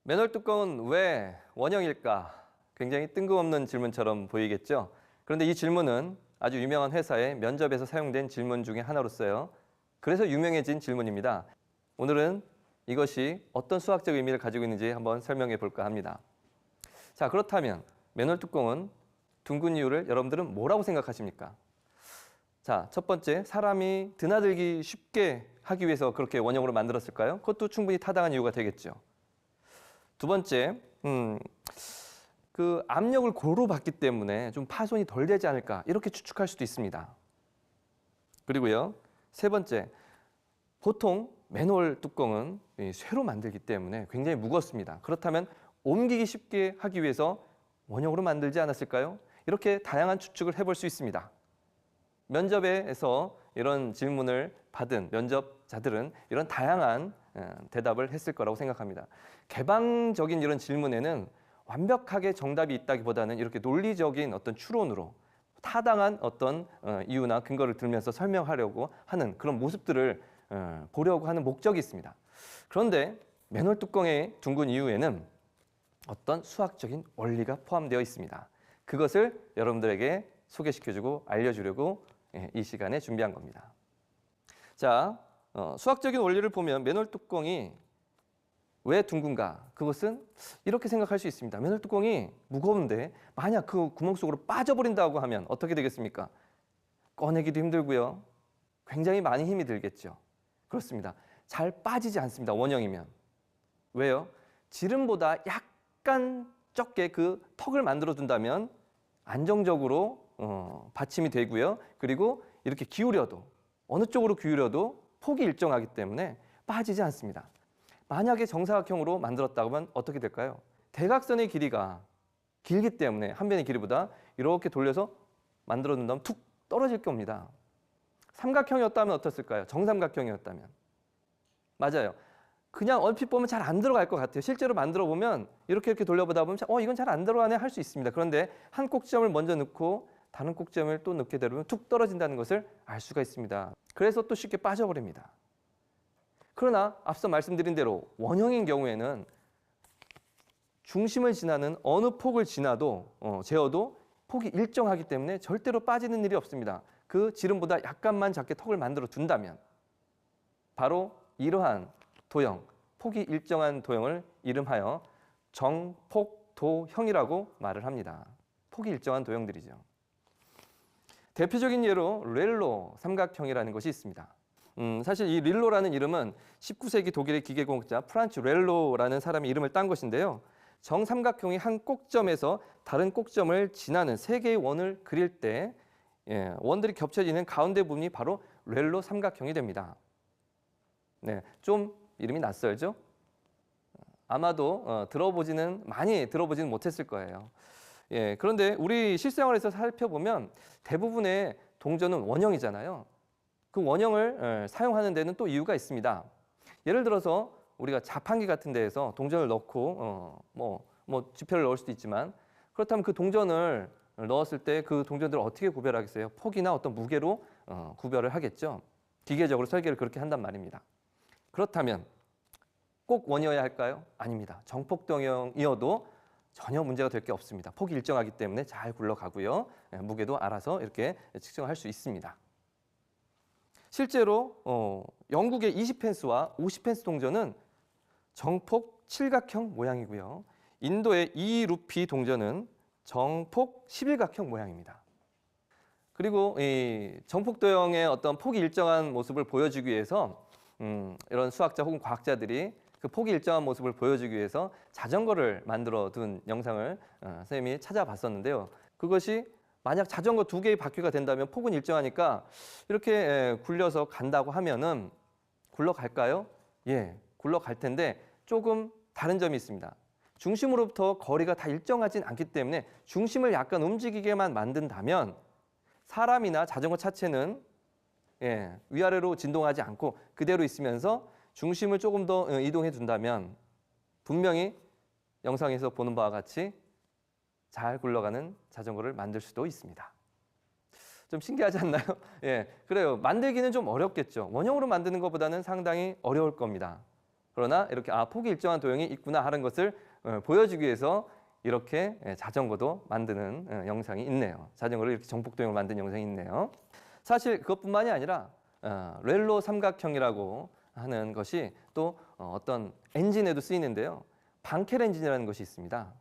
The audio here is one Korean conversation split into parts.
맨홀 뚜껑은 왜 원형일까? 굉장히 뜬금없는 질문처럼 보이겠죠? 그런데 이 질문은 아주 유명한 회사의 면접에서 사용된 질문 중에 하나로서요. 그래서 유명해진 질문입니다. 오늘은 이것이 어떤 수학적 의미를 가지고 있는지 한번 설명해 볼까 합니다. 자, 그렇다면 맨홀 뚜껑은 둥근 이유를 여러분들은 뭐라고 생각하십니까? 자, 첫 번째, 사람이 드나들기 쉽게 하기 위해서 그렇게 원형으로 만들었을까요? 그것도 충분히 타당한 이유가 되겠죠. 두 번째, 그 압력을 고루 받기 때문에 좀 파손이 덜 되지 않을까 이렇게 추측할 수도 있습니다. 그리고요, 세 번째, 보통 맨홀 뚜껑은 쇠로 만들기 때문에 굉장히 무겁습니다. 그렇다면 옮기기 쉽게 하기 위해서 원형으로 만들지 않았을까요? 이렇게 다양한 추측을 해볼 수 있습니다. 면접에서 이런 질문을 받은 면접자들은 이런 다양한 대답을 했을 거라고 생각합니다. 개방적인 이런 질문에는 완벽하게 정답이 있다기보다는 이렇게 논리적인 어떤 추론으로 타당한 어떤 이유나 근거를 들면서 설명하려고 하는 그런 모습들을 보려고 하는 목적이 있습니다. 그런데 맨홀 뚜껑의 둥근 이유에는 어떤 수학적인 원리가 포함되어 있습니다. 그것을 여러분들에게 소개시켜주고 알려주려고 이 시간에 준비한 겁니다. 자, 수학적인 원리를 보면 맨홀 뚜껑이 왜 둥근가? 그것은 이렇게 생각할 수 있습니다. 맨홀 뚜껑이 무거운데 만약 그 구멍 속으로 빠져버린다고 하면 어떻게 되겠습니까? 꺼내기도 힘들고요. 굉장히 많이 힘이 들겠죠. 그렇습니다. 잘 빠지지 않습니다. 원형이면. 왜요? 지름보다 약간 적게 그 턱을 만들어 둔다면 안정적으로 받침이 되고요. 그리고 이렇게 기울여도 어느 쪽으로 기울여도 폭이 일정하기 때문에 빠지지 않습니다. 만약에 정사각형으로 만들었다고 하면 어떻게 될까요? 대각선의 길이가 길기 때문에 한 변의 길이보다 이렇게 돌려서 만들어 둔다면 툭 떨어질 겁니다. 삼각형이었다면 어떻을까요? 정삼각형이었다면. 맞아요. 그냥 얼핏 보면 잘 안 들어갈 것 같아요. 실제로 만들어 보면 이렇게 돌려보다 보면 이건 잘 안 들어가네 할 수 있습니다. 그런데 한 꼭지점을 먼저 넣고 다른 꼭지점을 또 넣게 되면 툭 떨어진다는 것을 알 수가 있습니다. 그래서 또 쉽게 빠져버립니다. 그러나 앞서 말씀드린 대로 원형인 경우에는 중심을 지나는 어느 폭을 재어도 폭이 일정하기 때문에 절대로 빠지는 일이 없습니다. 그 지름보다 약간만 작게 턱을 만들어 둔다면 바로 이러한 도형, 폭이 일정한 도형을 이름하여 정폭도형이라고 말을 합니다. 폭이 일정한 도형들이죠. 대표적인 예로 렐로 삼각형이라는 것이 있습니다. 사실 이 릴로라는 이름은 19세기 독일의 기계공학자 프란츠 렐로라는 사람이 이름을 딴 것인데요. 정삼각형이 한 꼭점에서 다른 꼭점을 지나는 세 개의 원을 그릴 때 원들이 겹쳐지는 가운데 부분이 바로 렐로 삼각형이 됩니다. 네, 좀 이름이 낯설죠? 아마도 많이 들어보지는 못했을 거예요. 그런데 우리 실생활에서 살펴보면 대부분의 동전은 원형이잖아요. 그 원형을 사용하는 데는 또 이유가 있습니다. 예를 들어서 우리가 자판기 같은 데에서 동전을 넣고 지폐를 넣을 수도 있지만 그렇다면 그 동전을 넣었을 때 그 동전들을 어떻게 구별하겠어요? 폭이나 어떤 무게로 구별을 하겠죠. 기계적으로 설계를 그렇게 한단 말입니다. 그렇다면 꼭 원이어야 할까요? 아닙니다. 정폭도형이어도 전혀 문제가 될 게 없습니다. 폭이 일정하기 때문에 잘 굴러가고요. 무게도 알아서 이렇게 측정할 수 있습니다. 실제로 영국의 20펜스와 50펜스 동전은 정폭 칠각형 모양이고요. 인도의 2루피 동전은 정폭 11각형 모양입니다. 그리고 이 정폭도형의 어떤 폭이 일정한 모습을 보여주기 위해서 이런 수학자 혹은 과학자들이 그 폭이 일정한 모습을 보여주기 위해서 자전거를 만들어 둔 영상을 선생님이 찾아봤었는데요. 그것이 만약 자전거 2개의 바퀴가 된다면 폭은 일정하니까 이렇게 굴려서 간다고 하면은 굴러갈까요? 예, 굴러갈 텐데 조금 다른 점이 있습니다. 중심으로부터 거리가 다 일정하진 않기 때문에 중심을 약간 움직이게만 만든다면 사람이나 자전거 차체는 위아래로 진동하지 않고 그대로 있으면서 중심을 조금 더 이동해 둔다면 분명히 영상에서 보는 바와 같이 잘 굴러가는 자전거를 만들 수도 있습니다. 좀 신기하지 않나요? 그래요. 만들기는 좀 어렵겠죠. 원형으로 만드는 것보다는 상당히 어려울 겁니다. 그러나 이렇게 폭이 일정한 도형이 있구나 하는 것을 보여주기 위해서 이렇게 자전거도 만드는 영상이 있네요. 자전거를 이렇게 정폭도형을 만든 영상이 있네요. 사실 그것뿐만이 아니라 렐로 삼각형이라고 하는 것이 또 어떤 엔진에도 쓰이는데요. 방켈 엔진이라는 것이 있습니다.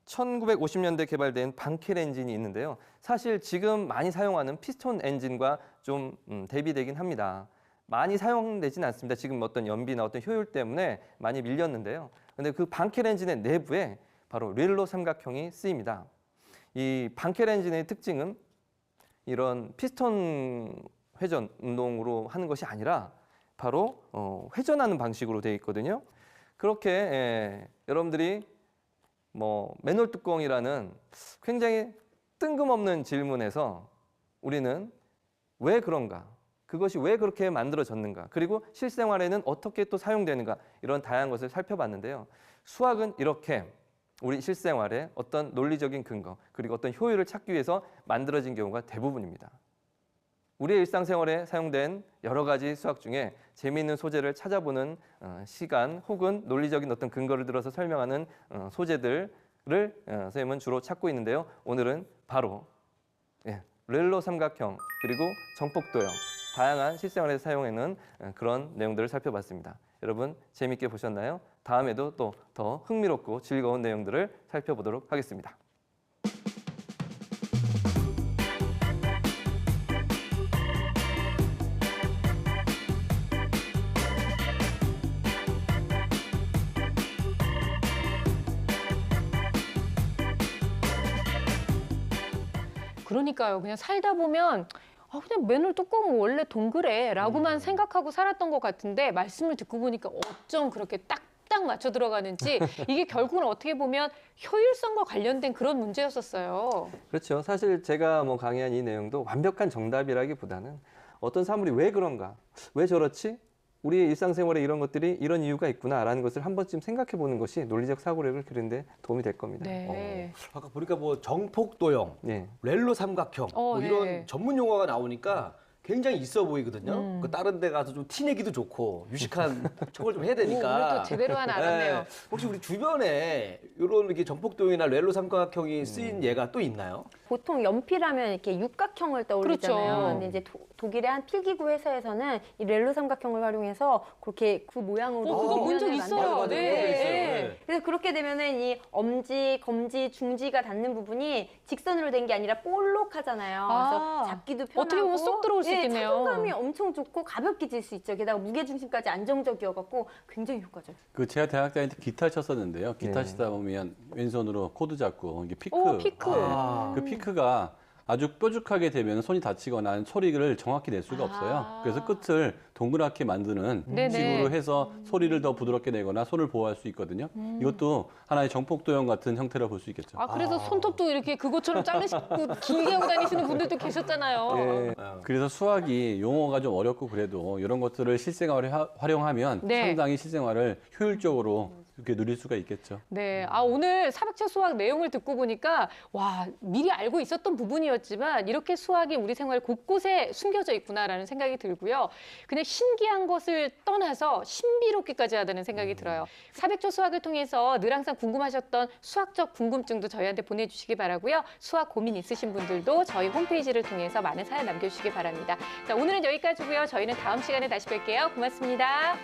1950년대 개발된 방켈 엔진이 있는데요. 사실 지금 많이 사용하는 피스톤 엔진과 좀 대비되긴 합니다. 많이 사용되진 않습니다. 지금 어떤 연비나 어떤 효율 때문에 많이 밀렸는데요. 근데 그 방켈 엔진의 내부에 바로 렐로 삼각형이 쓰입니다. 이 방켈 엔진의 특징은 이런 피스톤 회전 운동으로 하는 것이 아니라 바로 회전하는 방식으로 되어 있거든요. 그렇게 여러분들이 맨홀 뚜껑이라는 굉장히 뜬금없는 질문에서 우리는 왜 그런가? 그것이 왜 그렇게 만들어졌는가? 그리고 실생활에는 어떻게 또 사용되는가? 이런 다양한 것을 살펴봤는데요. 수학은 이렇게 우리 실생활에 어떤 논리적인 근거, 그리고 어떤 효율을 찾기 위해서 만들어진 경우가 대부분입니다. 우리의 일상생활에 사용된 여러 가지 수학 중에 재미있는 소재를 찾아보는 시간 혹은 논리적인 어떤 근거를 들어서 설명하는 소재들을 선생님은 주로 찾고 있는데요. 오늘은 바로 렐로 삼각형 그리고 정폭도형 다양한 실생활에서 사용하는 그런 내용들을 살펴봤습니다. 여러분 재미있게 보셨나요? 다음에도 또 더 흥미롭고 즐거운 내용들을 살펴보도록 하겠습니다. 그러니까요. 그냥 살다 보면 그냥 맨홀 뚜껑은 원래 동그래 라고만 생각하고 살았던 것 같은데 말씀을 듣고 보니까 어쩜 그렇게 딱딱 맞춰 들어가는지 이게 결국은 어떻게 보면 효율성과 관련된 그런 문제였었어요. 그렇죠. 사실 제가 강의한 이 내용도 완벽한 정답이라기보다는 어떤 사물이 왜 그런가, 왜 저렇지? 우리의 일상생활에 이런 것들이 이런 이유가 있구나라는 것을 한 번쯤 생각해 보는 것이 논리적 사고력을 기르는데 도움이 될 겁니다. 네. 아까 보니까 정폭도형, 네. 렐로 삼각형 이런 네. 전문 용어가 나오니까 굉장히 있어 보이거든요. 다른 데 가서 좀 티내기도 좋고 유식한 척을 좀 해야 되니까. 오늘 또 제대로 하나 알았네요. 혹시 우리 주변에 이런 이렇게 정폭도형이나 렐로 삼각형이 쓰인 예가 또 있나요? 보통 연필하면 이렇게 육각형을 떠올리잖아요. 그렇죠. 근데 이제 독일의 한 필기구 회사에서는 이 렐로 삼각형을 활용해서 그렇게 그 모양으로 그거 본 적 모양을 있어요. 만들어요. 네. 그래서 그렇게 되면은 이 엄지, 검지, 중지가 닿는 부분이 직선으로 된 게 아니라 볼록하잖아요. 그래서 잡기도 편하고 어떻게 보면 쏙 들어올 수 있겠네요. 착용감이 엄청 좋고 가볍게 질 수 있죠. 게다가 무게 중심까지 안정적이어갖고 굉장히 효과적. 제가 대학 다닐 때 기타 쳤었는데요. 기타 네. 치다 보면 왼손으로 코드 잡고 이게 피크. 피크. 그 피크가 아주 뾰족하게 되면 손이 다치거나 소리를 정확히 낼 수가 없어요. 그래서 끝을 동그랗게 만드는 네네. 식으로 해서 소리를 더 부드럽게 내거나 손을 보호할 수 있거든요. 이것도 하나의 정폭도형 같은 형태로 볼 수 있겠죠. 그래서 손톱도 이렇게 그것처럼 자르시고 길게 하고 다니시는 분들도 계셨잖아요. 네. 그래서 수학이 용어가 좀 어렵고 그래도 이런 것들을 실생활에 활용하면 네. 상당히 실생활을 효율적으로 이렇게 누릴 수가 있겠죠. 네. 오늘 사백체 수학 내용을 듣고 보니까 미리 알고 있었던 부분이었지만 이렇게 수학이 우리 생활 곳곳에 숨겨져 있구나라는 생각이 들고요. 그냥 신기한 것을 떠나서 신비롭기까지 하다는 생각이 들어요. 사백조 수학을 통해서 늘 항상 궁금하셨던 수학적 궁금증도 저희한테 보내주시기 바라고요. 수학 고민 있으신 분들도 저희 홈페이지를 통해서 많은 사연 남겨주시기 바랍니다. 자, 오늘은 여기까지고요. 저희는 다음 시간에 다시 뵐게요. 고맙습니다.